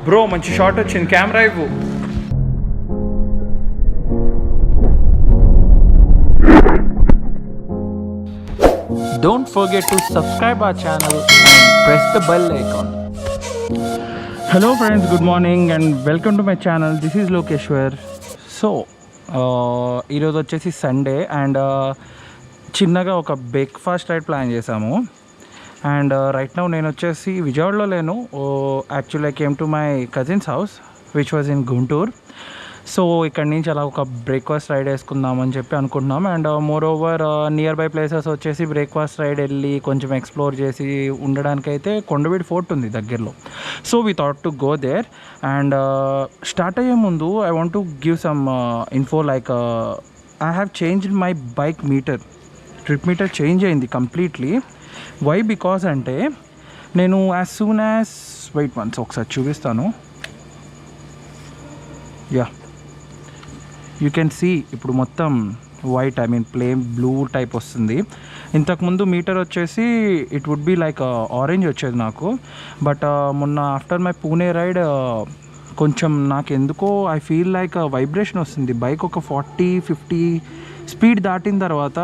Bro మంచి shot వచ్చింది, camera ఇవ్వు. Don't forget to subscribe our channel and press the bell icon. Hello friends, good morning and welcome to my channel. This is Lokeshwar. So ఈరోజు వచ్చేసి Sunday and చిన్నగా ఒక breakfast ride plan చేసాము. And right now నేను వచ్చేసి విజయవాడలో లేను. Actually I came to my cousins house which was in Guntur. So ఇక్కడ నుంచి అలా ఒక బ్రేక్ఫాస్ట్ రైడ్ వేసుకుందామని చెప్పి అనుకుంటున్నాం. And moreover nearby places వచ్చేసి బ్రేక్ఫాస్ట్ రైడ్ వెళ్ళి కొంచెం ఎక్స్ప్లోర్ చేసి ఉండడానికైతే కొండవీడు ఫోర్ట్ ఉంది దగ్గరలో. So we thought to go there. And start అయ్యే ముందు I want to give some info like I have changed my bike meter. Trip meter change అయింది కంప్లీట్లీ. వై బికాజ్ అంటే నేను as soon as wait once ఒకసారి చూపిస్తాను. Ya you can see ఇప్పుడు మొత్తం white, I mean plain blue type వస్తుంది. ఇంతకుముందు meter వచ్చేసి it would be like orange వచ్చేది నాకు. బట్ మొన్న ఆఫ్టర్ మై పూణే రైడ్ కొంచెం నాకు ఎందుకో ఐ ఫీల్ లైక్ వైబ్రేషన్ వస్తుంది. బైక్ ఒక 40-50 స్పీడ్ దాటిన తర్వాత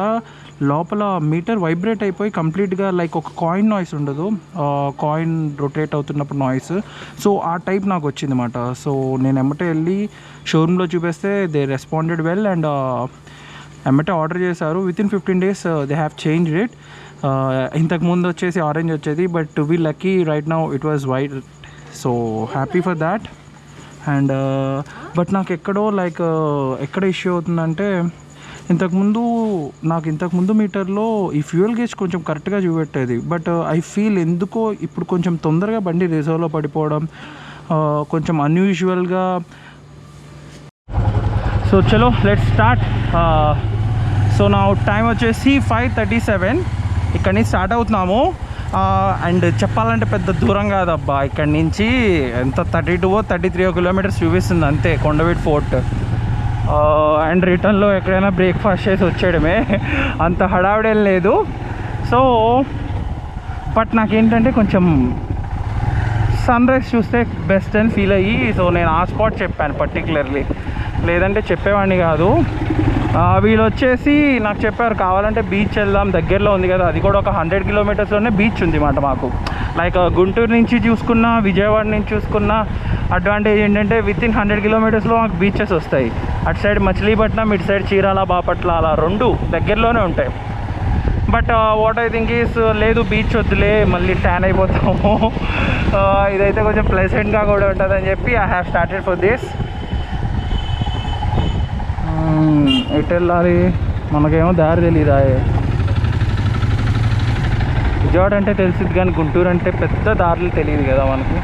లోపల మీటర్ వైబ్రేట్ అయిపోయి కంప్లీట్గా లైక్ ఒక కాయిన్ నాయిస్ ఉండదు, కాయిన్ రొటేట్ అవుతున్నప్పుడు నాయిస్. సో ఆ టైప్ నాకు వచ్చింది అన్నమాట. సో నేను ఎమ్మటే వెళ్ళి షోరూంలో చూపిస్తే దే రెస్పాండెడ్ వెల్ అండ్ ఎమ్మటే ఆర్డర్ చేశారు. Within 15 days they have changed it. ఇంతకుముందు వచ్చేసి ఆరెంజ్ వచ్చేది, but to be lucky right now it was white. So happy for that. And but నాకు ఎక్కడో లైక్ ఎక్కడ ఇష్యూ అవుతుందంటే ఇంతకుముందు మీటర్లో ఈ ఫ్యూయల్ గేజ్ కొంచెం కరెక్ట్గా చూపెట్టేది. బట్ ఐ ఫీల్ ఎందుకో ఇప్పుడు కొంచెం తొందరగా బండి రిజర్వ్లో పడిపోవడం కొంచెం అన్యూజువల్గా. సో చలో లెట్స్ స్టార్ట్. సో నా టైం వచ్చేసి 5:37. ఇక్కడి నుంచి స్టార్ట్ అవుతున్నాము. అండ్ చెప్పాలంటే పెద్ద దూరం కాదబ్బా, ఇక్కడి నుంచి ఎంత 32-33 కిలోమీటర్స్ చూపిస్తుంది అంతే కొండవీడు ఫోర్ట్. అండ్ రిటర్న్లో ఎక్కడైనా బ్రేక్ఫాస్ట్ చేసి వచ్చేయడమే, అంత హడావిడేం లేదు. సో బట్ నాకేంటంటే కొంచెం సన్ రైజ్ చూస్తే బెస్ట్ అని ఫీల్ అయ్యి సో నేను ఆ స్పాట్ చెప్పాను పర్టికులర్లీ, లేదంటే చెప్పేవాడిని కాదు. వీళ్ళు వచ్చేసి నాకు చెప్పారు కావాలంటే బీచ్ వెళ్దాం, దగ్గరలో ఉంది కదా, అది కూడా ఒక 100 కిలోమీటర్స్లోనే బీచ్ ఉంది అన్నమాట మాకు. లైక్ గుంటూరు నుంచి చూసుకున్నా విజయవాడ నుంచి చూసుకున్నా అడ్వాంటేజ్ ఏంటంటే వితిన్ 100 కిలోమీటర్స్లో మాకు బీచెస్ వస్తాయి. అటు సైడ్ మచిలీపట్నం, ఇటు సైడ్ చీరాల, బాపట్ల, అలా రెండు దగ్గరలోనే ఉంటాయి. But what I think is లేదు బీచ్ వద్దులే మళ్ళీ ట్యాన్ అయిపోతాము, ఇదైతే కొంచెం ప్లెజెంట్గా కూడా ఉంటుందని చెప్పి I have started for this. ఎటు వెళ్ళాలి మనకేమో దారి తెలీదా. విజయవాడ అంటే తెలిసింది కానీ గుంటూరు అంటే పెద్ద దారులు తెలియదు కదా మనకి.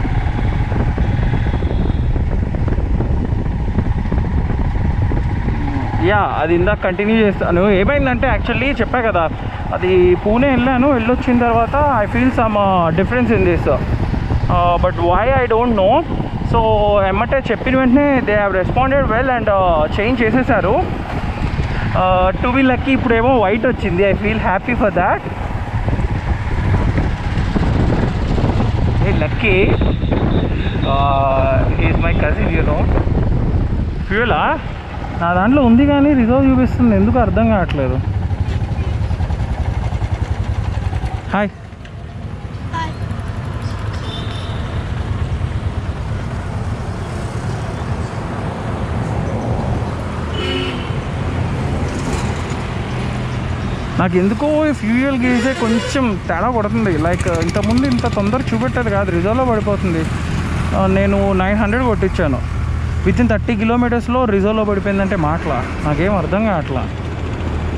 యా అది ఇందాక కంటిన్యూ చేస్తాను. ఏమైందంటే యాక్చువల్లీ చెప్పా కదా, అది పూణే వెళ్ళొచ్చిన తర్వాత I feel some difference in this, but why I don't know. So ఎమ్మటే చెప్పిన వెంటనే they have responded well and change చేసేసారు. టు బి లక్కీ ఇప్పుడేమో వైట్ వచ్చింది. I feel happy for that. A lucky is my cousin you know. ఫ్యూయలా నా దాంట్లో ఉంది కానీ రిజర్వ్ చూపిస్తుంది, ఎందుకు అర్థం కావట్లేదు. హాయ్. నాకు ఎందుకో ఫ్యూయల్ గేజే కొంచెం తేడా కొడుతుంది. లైక్ ఇంతకుముందు ఇంత తొందర చూపెట్టేది కాదు, రిజర్వ్లో పడిపోతుంది. నేను 900 కొట్టించాను, వితిన్ 30 కిలోమీటర్స్లో రిజర్వ్లో పడిపోయిందంటే మాటలా, నాకేం అర్థం కావట్లా.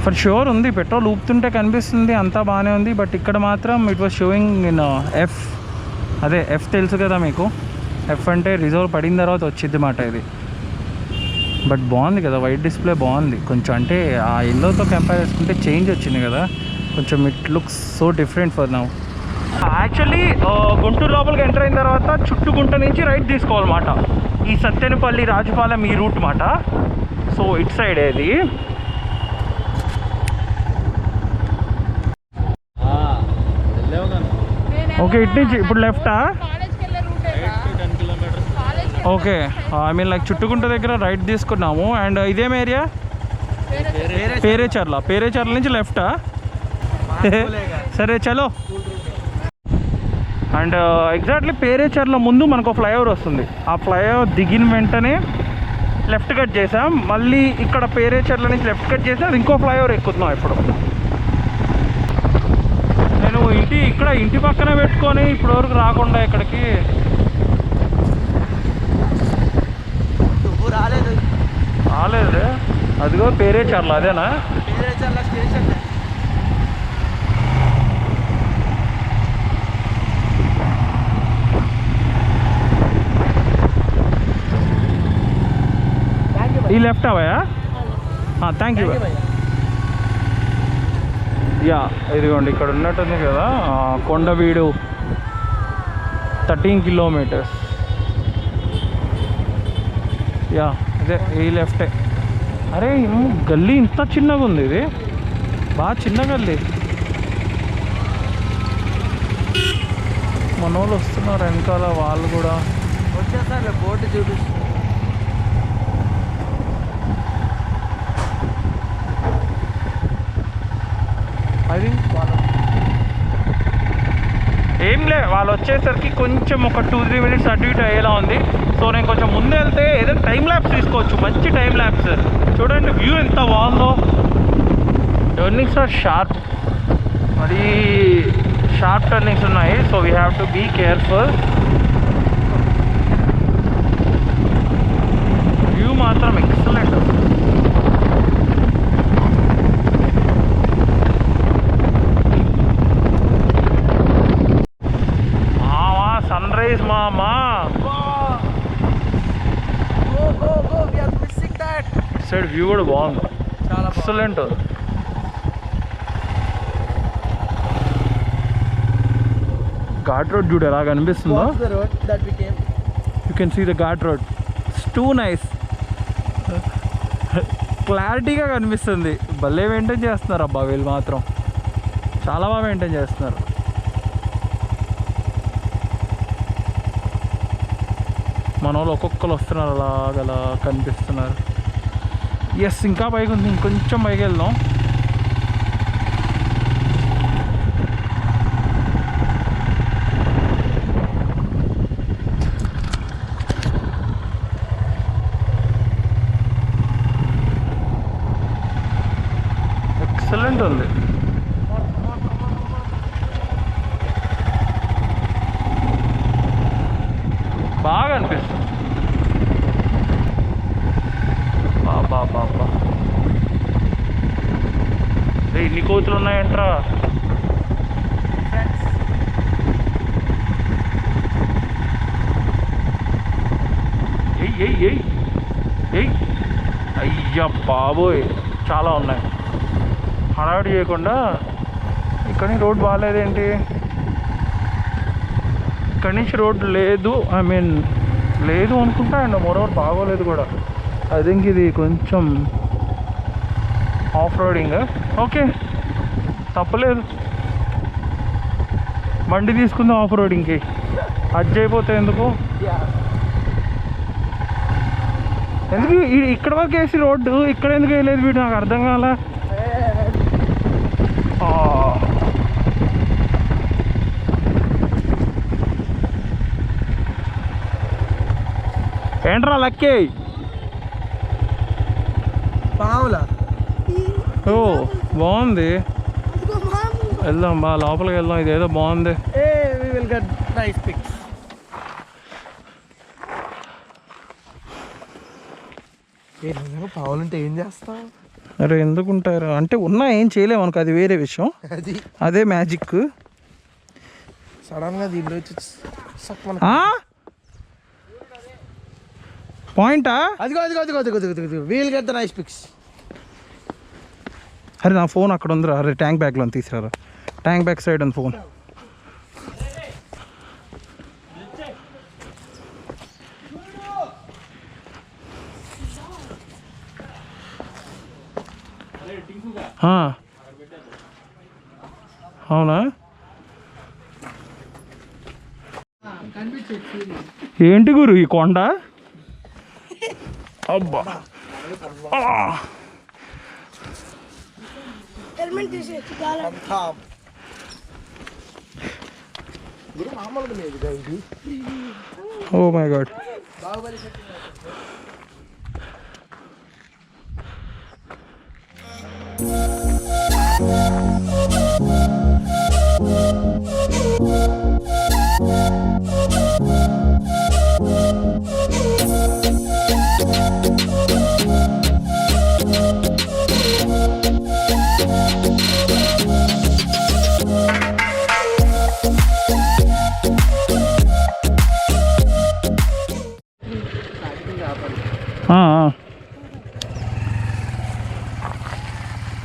ఫర్ షూర్ ఉంది, పెట్రోల్ ఊపుతుంటే కనిపిస్తుంది అంతా బాగానే ఉంది. బట్ ఇక్కడ మాత్రం it was sowing in F. అదే ఎఫ్ తెలుసు కదా మీకు, ఎఫ్ అంటే రిజర్వ్ పడిన తర్వాత వచ్చింది మాట ఇది. బట్ బాగుంది కదా, వైట్ డిస్ప్లే బాగుంది కొంచెం. అంటే ఆ ఎల్లోతో కంపేర్ చేసుకుంటే చేంజ్ వచ్చింది కదా కొంచెం. It looks so different for now. Actually Guntur లోపలికి ఎంటర్ అయిన తర్వాత చుట్టుగుంట నుంచి రైట్ తీసుకోవాలన్నమాట. ఈ సత్తెనపల్లి, రాజుపాలెం ఈ రూట్ మాట. సో ఇటు సైడ్ ఏది ఓకే. ఇటు నుంచి ఇప్పుడు లెఫ్టా? ఓకే, ఐ మీన్ లైక్ చుట్టుకుంట దగ్గర రైట్ తీసుకున్నాము. అండ్ ఇదేం ఏరియా? పేరేచర్ల. పేరేచర్ల నుంచి లెఫ్టా? సరే చలో. అండ్ ఎగ్జాక్ట్లీ పేరేచర్ల ముందు మనకు ఫ్లైఓవర్ వస్తుంది. ఆ ఫ్లైఓవర్ దిగిన వెంటనే లెఫ్ట్ కట్ చేసాం. మళ్ళీ ఇక్కడ పేరేచర్ల నుంచి లెఫ్ట్ కట్ చేసాం. అది ఇంకో ఫ్లైఓవర్ ఎక్కుతున్నాం ఇప్పుడు. నేను ఇంటి పక్కన పెట్టుకొని ఇప్పటివరకు రాకుండా ఇక్కడికి రాలేదు. అదిగో పేరేచర్ల, అదేనా? పేరేచర్ల స్టేషన్. ఈ లెఫ్ట్ అవయా? Thank you. యా, ఇదిగోండి ఇక్కడ ఉన్నట్టుంది కదా కొండవీడు, 13 కిలోమీటర్స్. యా, అదే ఈ లెఫ్టే. అరే గల్లీ ఇంత చిన్నగా ఉంది, ఇది బాగా చిన్న గల్లీ. మన వాళ్ళు వస్తున్నారు వెనకాల, వాళ్ళు కూడా వచ్చేసారు. బోర్డు చూపిస్తుంది. అది ఏం లే, వాళ్ళు వచ్చేసరికి కొంచెం ఒక 2-3 మినిట్స్ అటు ఇటు అయ్యేలా ఉంది. సో నేను కొంచెం ముందే వెళ్తే ఏదైనా టైం ల్యాప్స్ తీసుకోవచ్చు, మంచి టైం ల్యాప్స్. చూడండి వ్యూ ఎంత బాగుందో. టర్నింగ్స్ ఆర్ షార్ప్, మరి షార్ప్ టర్నింగ్స్ ఉన్నాయి. So we have to be careful. View మాత్రం ఎక్సలెంట్. సన్ రైజ్ మామా. సైడ్ వ్యూ కూడా బాగుంది, చాలా ఎక్సలెంట్. ఘాట్ రోడ్ చూడు ఎలా కనిపిస్తుందో. You can see the ghat road. It's too nice, క్లారిటీగా కనిపిస్తుంది. భలే మెయింటైన్ చేస్తున్నారు అబ్బా వీళ్ళు మాత్రం, చాలా బాగా మెయింటైన్ చేస్తున్నారు. మన వాళ్ళు ఒక్కొక్కరు వస్తున్నారు, అలాగలా కనిపిస్తున్నారు. ఎస్, ఇంకా పైకి ఉంది, ఇంకొంచెం పైకి వెళ్దాం. ఎక్సలెంట్ ఉంది. బాగా అనిపిస్తుంది. బాబా ఇన్ని కోతులు ఉన్నాయంట్రా. అయ్యా బాబోయ్, చాలా ఉన్నాయి. హడావిడి చేయకుండా. ఇక్కడి రోడ్ బాగాలేదేంటి? ఇక్కడి నుంచి రోడ్డు లేదు, ఐ మీన్ లేదు అనుకుంటా. అండ్ మరోవర్ బాగోలేదు కూడా. ఐ థింక్ ఇది కొంచెం ఆఫ్ రోడింగ్. ఓకే, తప్పలేదు, బండి తీసుకుందాం ఆఫ్ రోడింగ్కి. అడ్జ్ అయిపోతే ఎందుకు ఇక్కడ వరకు వేసి రోడ్డు ఇక్కడ ఎందుకు వేయలేదు వీడు, నాకు అర్థం కాల. ఏంట్రా లక్కీ? పావులా? ఓ బాగుంది, వెళ్దాం బా, లోపలికి వెళ్దాం. ఇదేదో బాగుంది. పావులంటే ఏం చేస్తావు? అరే ఎందుకుంటారు అంటే, ఉన్నా ఏం చేయలేము అనుకో, అది వేరే విషయం. అదే మ్యాజిక్. సడన్గా దీంట్లో పాయింటా? అదిగో we'll get the nice pics. అరే నా ఫోన్ అక్కడ ఉందిరా. అరే ట్యాంక్ బ్యాగ్లో తీసుకురా, ట్యాంక్ బ్యాగ్ సైడ్ ఉంది ఫోన్. అవునా? ఏంటి గురు ఈ కొండ? అబ్బా హెల్మెట్ తీసేసి గాలి గురు మామూలుగా లేదు ఇది ఓ మై గాడ్ బాహుబలి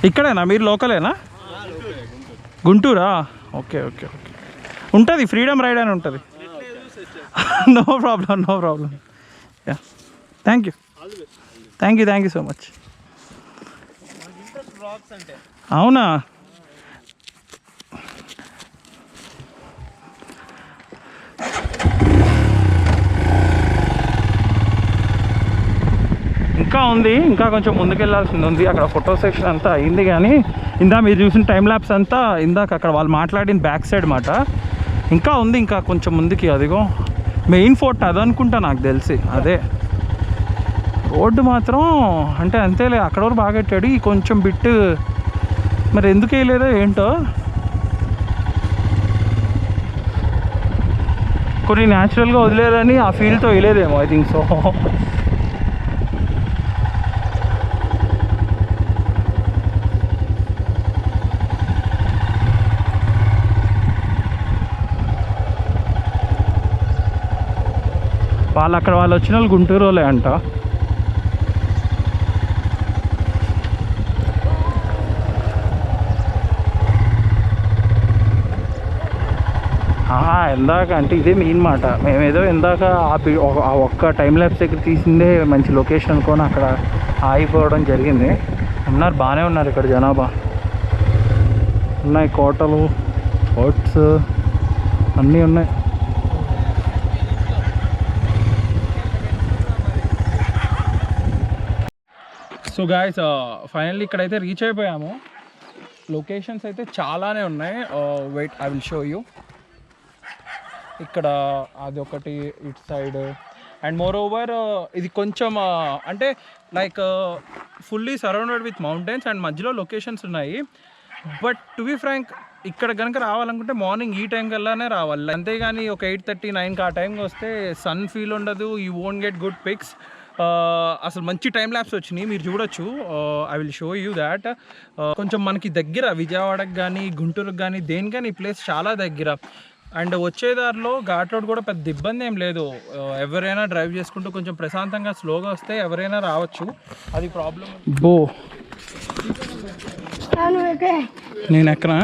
ఇక్కడేనా మీరు లోకలేనా గుంటూరా ఓకే ఓకే ఓకే ఉంటుంది ఫ్రీడమ్ రైడ్ అని ఉంటుంది no problem ya thank you so much అవునా ఇంకా ఉంది, ఇంకా కొంచెం ముందుకెళ్ళాల్సింది ఉంది. అక్కడ ఫోటో సెక్షన్ అంతా అయింది, కానీ మీరు చూసిన టైం ల్యాప్స్ అంతా ఇందాక అక్కడ వాళ్ళు మాట్లాడిన బ్యాక్ సైడ్ మాట ఇంకా ఉంది, ఇంకా కొంచెం ముందుకి. అదిగో మెయిన్ ఫోర్ట్ అదనుకుంటా నాకు తెలిసి. అదే రోడ్డు మాత్రం అంటే అంతేలే, అక్కడ వరకు బాగా పెట్టాడు. ఈ కొంచెం బిట్ మరి ఎందుకు వేయలేదో ఏంటో, కొన్ని న్యాచురల్గా వదిలేదని ఆ ఫీల్తో వేయలేదేమో ఐ థింక్ సో. వాళ్ళు వచ్చిన వాళ్ళు గుంటూరు వాళ్ళే అంట. ఇందాక అంటే ఇదే మెయిన్ మాట. మేమేదో ఇందాక ఆ ఒక్క టైం ల్యాబ్స్ దగ్గర తీసిందే మంచి లొకేషన్ అనుకొని అక్కడ ఆగిపోవడం జరిగింది. బాగానే ఉన్నారు ఇక్కడ జనాభా. ఉన్నాయి కోటలు, ఫోర్ట్స్ అన్నీ ఉన్నాయి. సో గాయస్ ఫైనల్లీ ఇక్కడైతే రీచ్ అయిపోయాము. లొకేషన్స్ అయితే చాలానే ఉన్నాయి. Wait I will show you. ఇక్కడ అదొకటి ఇటు సైడ్, అండ్ మోర్ ఓవర్ ఇది కొంచెం అంటే like fully surrounded with mountains and మధ్యలో లొకేషన్స్ ఉన్నాయి. బట్ టు బి ఫ్రాంక్ ఇక్కడ కనుక రావాలనుకుంటే మార్నింగ్ ఈ టైం కల్లానే రావాలి, అంతేగాని ఒక 8:30, 9కి ఆ టైంకి వస్తే సన్ ఫీల్ ఉండదు. You won't get good pics. అసలు మంచి టైం ల్యాబ్స్ వచ్చినాయి, మీరు చూడొచ్చు. I will show you that. కొంచెం మనకి దగ్గర, విజయవాడకి కానీ గుంటూరుకి కానీ దేనికని ఈ ప్లేస్ చాలా దగ్గర. అండ్ వచ్చేదారిలో ఘాట్ రోడ్ కూడా పెద్ద ఇబ్బంది ఏం లేదు. ఎవరైనా డ్రైవ్ చేసుకుంటూ కొంచెం ప్రశాంతంగా స్లోగా వస్తే ఎవరైనా రావచ్చు, అది ప్రాబ్లం. బో నేను ఎక్కనా?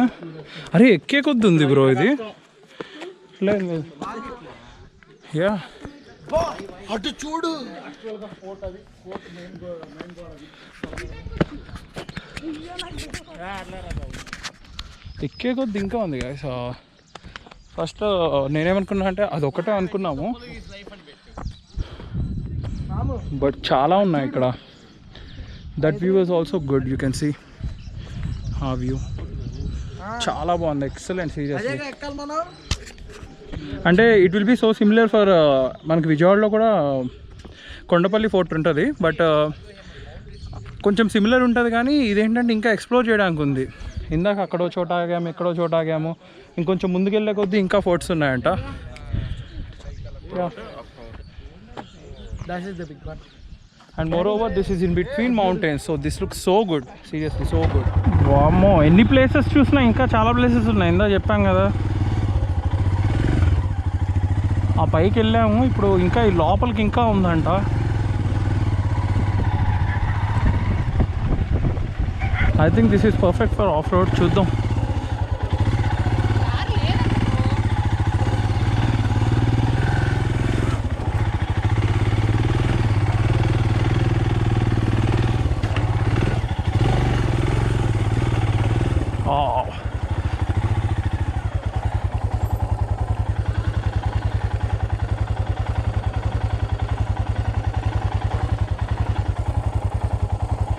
అరే ఎక్కే కొద్ది ఉంది బ్రో ఇది. లేదు యా అటు చూడు. ఎక్కే కొద్ది ఇంకా ఉంది గాయస్. ఫస్ట్ నేనేమనుకున్నా అంటే అదొకటే అనుకున్నాము, బట్ చాలా ఉన్నాయి ఇక్కడ. That view is also good, you can see ఆ వ్యూ చాలా బాగుంది. Excellent seriously. అంటే it will be so similar for మనకి విజయవాడలో కూడా కొండపల్లి ఫోర్ట్ ఉంటుంది, బట్ కొంచెం సిమిలర్ ఉంటుంది. కానీ ఇదేంటంటే ఇంకా ఎక్స్ప్లోర్ చేయడానికి ఉంది. ఇందాక అక్కడో చోట ఆగాము, ఎక్కడో చోట ఆగాము. ఇంకొంచెం ముందుకెళ్ళే కొద్దీ ఇంకా ఫోర్ట్స్ ఉన్నాయంట. And more over this is in between mountains, so this looks so good, seriously so good. వామ్మో ఎన్ని ప్లేసెస్ చూసినా ఇంకా చాలా ప్లేసెస్ ఉన్నాయి. ఇందా చెప్పాం కదా, ఆ పైకి వెళ్ళాము. ఇప్పుడు ఇంకా ఈ లోపలికి ఇంకా ఉందంట. I think this is perfect for of road. చూద్దాం.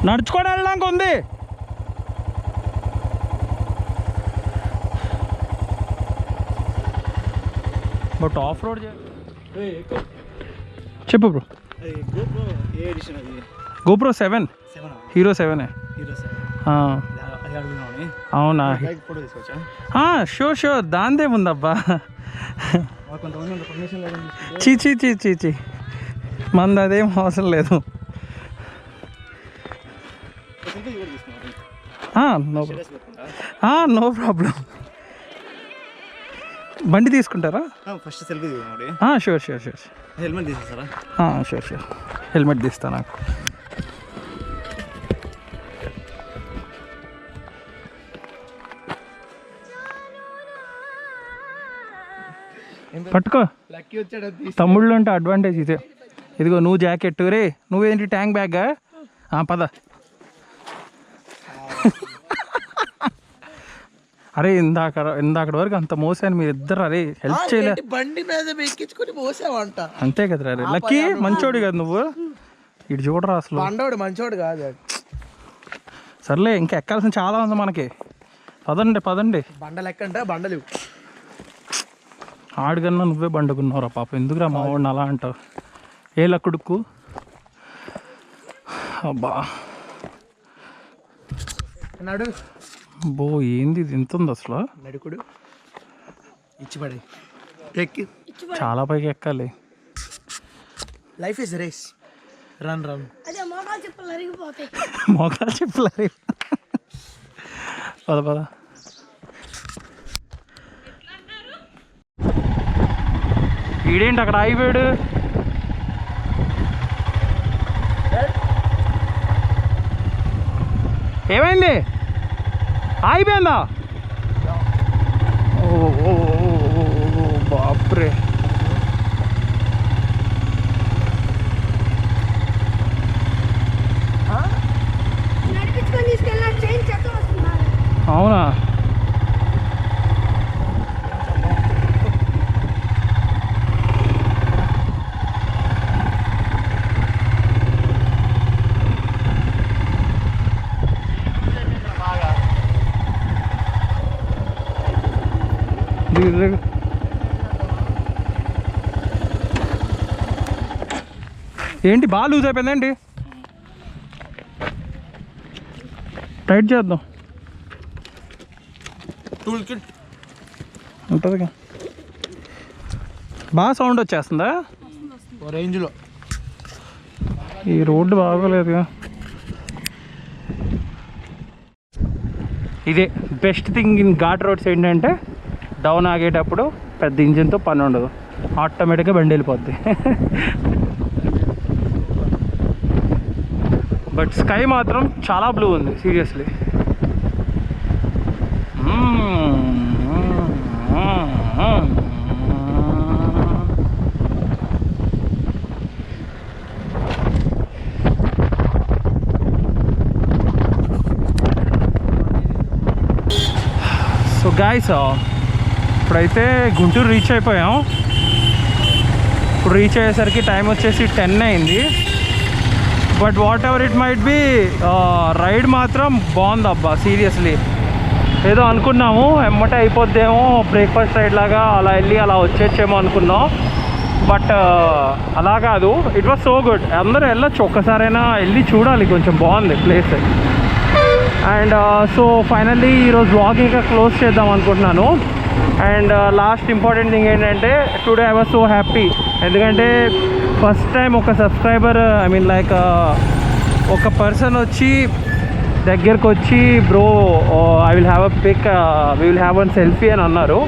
నడుచుకొని వెళ్ళడానికి ఉంది. బట్ ఆఫ్ రోడ్ చెప్పు బ్రో. GoPro 7 Hero 7. అవునా? షూర్ దాందే ఉందబ్బా. చీ మంది అదేం అవసరం లేదు. No problem. బండి తీసుకుంటారా? ఫస్ట్ సెల్ఫీ షూర్ హెల్మెట్ తీసేస్తారా? షూర్ హెల్మెట్ తీస్తా నాకు. పట్టుకో. లక్కీ వచ్చాడు. తమ్ముళ్ళు అంటే అడ్వాంటేజ్ ఇదే. ఇదిగో నువ్వు జాకెట్, రే నువ్వేంటి ట్యాంక్ బ్యాగ్. పద. అరే ఇందాక వరకు అంత మోసాను మీరు ఇద్దరు. అరే హెల్ప్ చేయలేదు. బండి మీద ఎక్కించుకొని మోసావంట. అంతే కదరా. అరే లక్కీ మంచోడు కదా నువ్వు. ఇటు చూడరా అసలు. బండోడు మంచోడు కాదు. సర్లే ఇంకా ఎక్కాల్సిన చాలా ఉంది మనకి. పదండి. బండలు ఎక్కంటే బండలు. ఆడికన్నా నువ్వే బండుకున్నావురా పాప. ఎందుకురా మా వాడిని అలా అంటావు? ఏ లక్కుడుకు అబ్బా. నడు బో ఏంది ఇది ఇంత ఉంది అసలు? నడుకుడు ఇచ్చిపడి ఎక్కి చాలా పైకి ఎక్కాలి. Life is race. రన్ అదే మోకాలు చెప్పులు అరిగిపోతాయి. మోకాలు చెప్పులు పద. ఈడేంటి అక్కడ ఆగిపోయాడు? ఏమైంది? ఆగిపోయిందా? ఓ బాప్రే. నడిపించుకొని తీసుకెళ్ళిన చైన్ చెత్త వస్తున్నారు. అవునా? ఏంటి బాగా లూజ్ అయిపోయిందండి? టైట్ చేద్దాం. టూల్ కిట్ ఉంటుందిగా. బాగా సౌండ్ వచ్చేస్తుందా? రేంజ్లో. ఈ రోడ్డు బాగోలేదుగా. ఇదే best thing in ghat roads ఏంటంటే డౌన్ ఆగేటప్పుడు పెద్ద ఇంజిన్తో పని ఉండదు. ఆటోమేటిక్గా బండి వెళ్ళిపోద్ది. బట్ స్కై మాత్రం చాలా బ్లూ ఉంది సీరియస్లీ. సో గాయ్స్ ఇప్పుడైతే గుంటూరు రీచ్ అయిపోయాం. ఇప్పుడు రీచ్ అయ్యేసరికి టైం వచ్చేసి 10 అయింది. But whatever it might be ride మాత్రం బాగుంది అబ్బా సీరియస్లీ. ఏదో అనుకున్నాము ఎమ్మటే అయిపోద్దేమో బ్రేక్ఫాస్ట్ రైడ్ లాగా అలా వెళ్ళి అలా వచ్చేచ్చేమో అనుకున్నాం. బట్ అలా కాదు. It was so good. అందరూ వెళ్ళొచ్చు, ఒక్కసారైనా వెళ్ళి చూడాలి, కొంచెం బాగుంది ప్లేస్. అండ్ సో ఫైనల్లీ ఈరోజు వ్లాగ్ ఇంకా క్లోజ్ చేద్దాం అనుకుంటున్నాను. అండ్ లాస్ట్ ఇంపార్టెంట్ థింగ్ ఏంటంటే today I was so happy. ఎందుకంటే ఫస్ట్ టైం ఒక సబ్స్క్రైబర్ లైక్ ఒక పర్సన్ వచ్చి దగ్గరకు వచ్చి bro I will have a pic, we will have one selfie అని అన్నారు.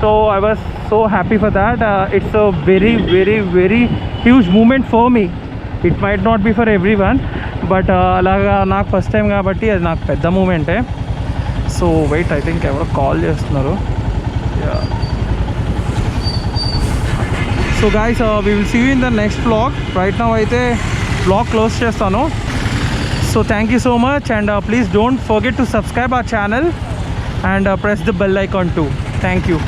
So I was so happy for that. It's a very very very huge moment for me. It might not be for everyone, but అలాగా నాకు first time కాబట్టి అది నాకు పెద్ద మూమెంటే. So wait, I think ఎవరో కాల్ చేస్తున్నారు. So guys we will see you in the next vlog. Right now అయితే వ్లాగ్ క్లోజ్ చేస్తాను. So thank you so much and please don't forget to subscribe our channel and press the bell icon too. Thank you.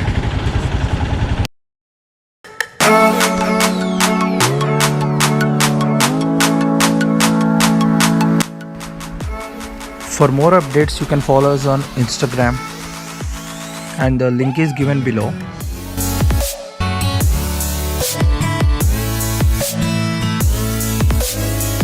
For more updates, you can follow us on Instagram, and the link is given below.